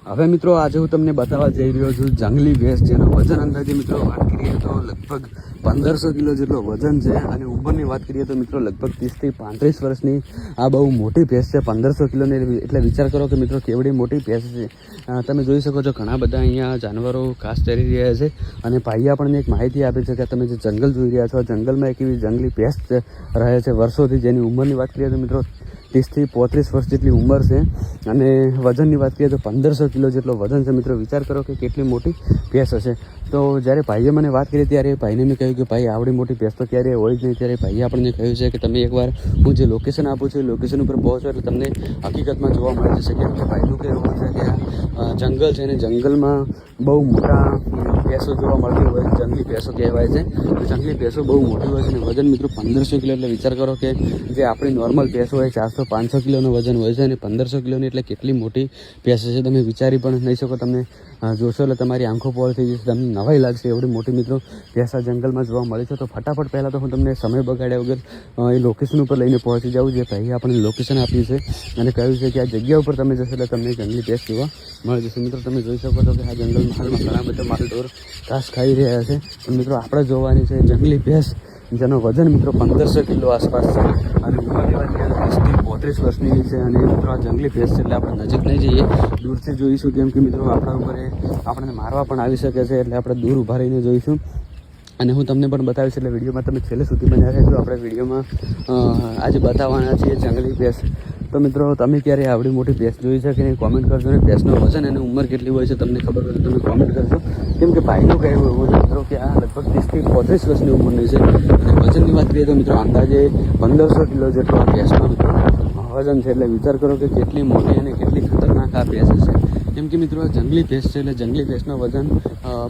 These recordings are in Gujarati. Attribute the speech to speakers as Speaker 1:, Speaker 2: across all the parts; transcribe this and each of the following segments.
Speaker 1: હવે મિત્રો આજે હું તમને બતાવવા જઈ રહ્યો છું જંગલી ભેંસ, જેનો વજન અંદાજે મિત્રો વાત કરીએ તો લગભગ 1500 કિલો જેટલો વજન છે અને ઉંમરની વાત કરીએ તો મિત્રો લગભગ 30 થી 35 વર્ષની આ બહુ મોટી ભેંસ છે. 1500 કિલોની એટલે વિચાર કરો કે મિત્રો કેવડી મોટી ભેંસ છે. તમે જોઈ શકો છો ઘણા બધા અહીંયા જાનવરો ઘાસ ચરી રહ્યા છે અને ભાઈએ આપણને એક માહિતી આપી છે કે તમે જે જંગલ જોઈ રહ્યા છો, જંગલમાં એક એવી જંગલી ભેંસ રહે છે વર્ષોથી, જેની ઉંમરની વાત કરીએ તો મિત્રો 30 થી 35 વર્ષ જેટલી ઉંમર છે અને વજનની વાત કરીએ તો 1500 કિલો જેટલો વજન છે. મિત્રો વિચાર કરો કે કેટલી મોટી ભેંસ હશે. તો જ્યારે ભાઈએ મને વાત કરી ત્યારે ભાઈને મેં કહ્યું કે ભાઈ આવડી મોટી ભેંસ તો ક્યારેય હોય જ નહીં. ત્યારે ભાઈએ આપણને કહ્યું છે કે તમે એકવાર હું જે લોકેશન આપું છું એ લોકેશન ઉપર પહોંચો એટલે તમને હકીકતમાં જોવા મળી જશે. કેમ કે ભાઈનું કહેવું છે કે આ જંગલ છે અને જંગલમાં બહુ મોટા ભેંસો જોવા મળતી હોય, જંગલી ભેંસો કહેવાય છે. જંગલી ભેંસો બહુ મોટી હોય છે અને વજન મિત્રો 1500 કિલો એટલે વિચાર કરો કે જે આપણી નોર્મલ ભેંસ હોય 400-500 કિલોનું વજન હોય છે અને 1500 કિલોની એટલે કેટલી મોટી ભેંસ છે તમે વિચારી પણ નહીં શકો. તમને જોશો એટલે તમારી આંખો પોળ થઈ જશે, તમને નવાઈ લાગશે એવડી મોટી મિત્રો ભેંસ આ જંગલમાં જોવા મળે છે. તો ફટાફટ પહેલાં તો હું તમને સમય બગાડ્યા વગર એ લોકેશન ઉપર લઈને પહોંચી જાઉં, જે ભાઈએ આપણને લોકેશન આપ્યું છે અને કહ્યું છે કે આ જગ્યા ઉપર તમે જશો એટલે તમને જંગલી ભેંસ જોવા મળી જશે. મિત્રો તમે જોઈ શકો છો કે આ જંગલમાં હાલમાં ઘણા બધા માલઢોર ઘાસ ખાઈ રહ્યા છે, પણ મિત્રો આપણે જોવાની છે જંગલી ભેંસ, જેનો વજન મિત્રો 1500 કિલો આસપાસ છે અને ઉંમરની વાત કરીએ તો 30 થી 35 વર્ષની છે. અને મિત્રો આ જંગલી ભેંસ છે એટલે આપણે નજીક નહીં જઈએ, દૂરથી જોઈશું. કેમ કે મિત્રો આપણા ઉપર આપણને મારવા પણ આવી શકે છે, એટલે આપણે દૂર ઊભા રહીને જોઈશું અને હું તમને પણ બતાવીશ. એટલે વિડીયોમાં તમે છેલ્લે સુધી બન્યા રહેજો. આપણે વિડીયોમાં આજે બતાવવાના છીએ જંગલી ભેંસ. તો મિત્રો તમે ક્યારે આવડી મોટી ભેંસ જોઈ છે કે નહીં કોમેન્ટ કરજો, અને ભેંસનું વજન અને ઉંમર કેટલી હોય છે તમને ખબર હોય તો તમે કોમેન્ટ કરજો. કેમ કે ભાઈનું કહેવું એવું છે મિત્રો કે આ લગભગ 30 થી 35 વર્ષની ઉંમરની છે અને વજનની વાત કરીએ તો મિત્રો અંદાજે 1500 કિલો જેટલો આ ભેંસનો મિત્રો વજન છે. એટલે વિચાર કરો કે કેટલી મોટી અને કેટલી ખતરનાક આ ભેંસ છે. કેમ કે મિત્રો આ જંગલી ભેંસ છે એટલે જંગલી ભેંસનું વજન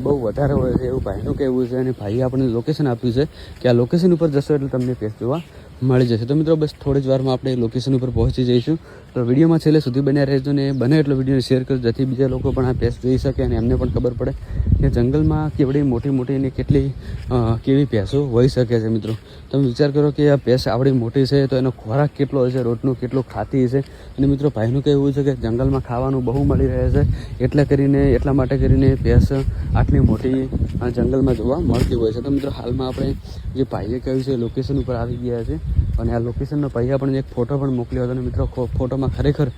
Speaker 1: બહુ વધારે હોય છે એવું ભાઈનું કહેવું છે અને ભાઈએ આપણને લોકેશન આપ્યું છે કે આ લોકેશન ઉપર જશો એટલે તમને ભેંસ જોવા મળી જશે. તો મિત્રો બસ થોડી જ વારમાં આપણે લોકેશન ઉપર પહોંચી જઈશું. તો વિડીયોમાં છેલ્લે સુધી બન્યા રહેજો ને બને એટલો વિડીયોને શેર કરજો, જેથી બીજા લોકો પણ આ ભેંસ જોઈ શકે અને એમને પણ ખબર પડે કે જંગલમાં કેવડી મોટી મોટી અને કેટલી કેવી ભેંસો હોઈ શકે છે. મિત્રો તમે વિચાર કરો કે આ ભેંસ આવડી મોટી છે તો એનો ખોરાક કેટલો હશે, રોટનું કેટલું ખાતી હશે. અને મિત્રો ભાઈનું કહેવું છે કે જંગલમાં ખાવાનું બહુ મળી રહે છે, એટલા માટે કરીને ભેંસ આટલી મોટી જંગલમાં જોવા મળતી હોય છે. તો મિત્રો હાલમાં આપણે જે ભાઈએ કહ્યું છે લોકેશન ઉપર આવી ગયા છે અને આ લોકેશનનો ભાઈએ આપણને એક ફોટો પણ મોકલ્યો હતો અને મિત્રો ફોટોમાં ખરેખર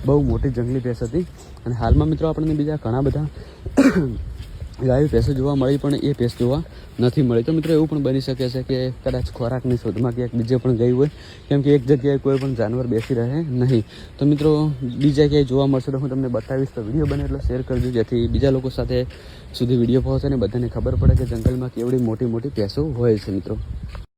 Speaker 1: બહુ મોટી જંગલી ભેંસ હતી. અને હાલમાં મિત્રો આપણને બીજા ઘણા બધા ગાયો ભેંસો જોવા મળી પણ એ ભેંસ જોવા નથી મળી. તો મિત્રો એવું પણ બની શકે છે કે કદાચ ખોરાકની શોધમાં ક્યાંક બીજે પણ ગઈ હોય, કેમ કે એક જગ્યાએ કોઈ પણ જાનવર બેસી રહે નહીં. તો મિત્રો બીજા ક્યાંય જોવા મળશે તો હું તમને બતાવીશ. તો વિડીયો બને એટલો શેર કરજો, જેથી બીજા લોકો સાથે સુધી વિડીયો પહોંચે અને બધાને ખબર પડે કે જંગલમાં કેવડી મોટી મોટી ભેંસો હોય છે. મિત્રો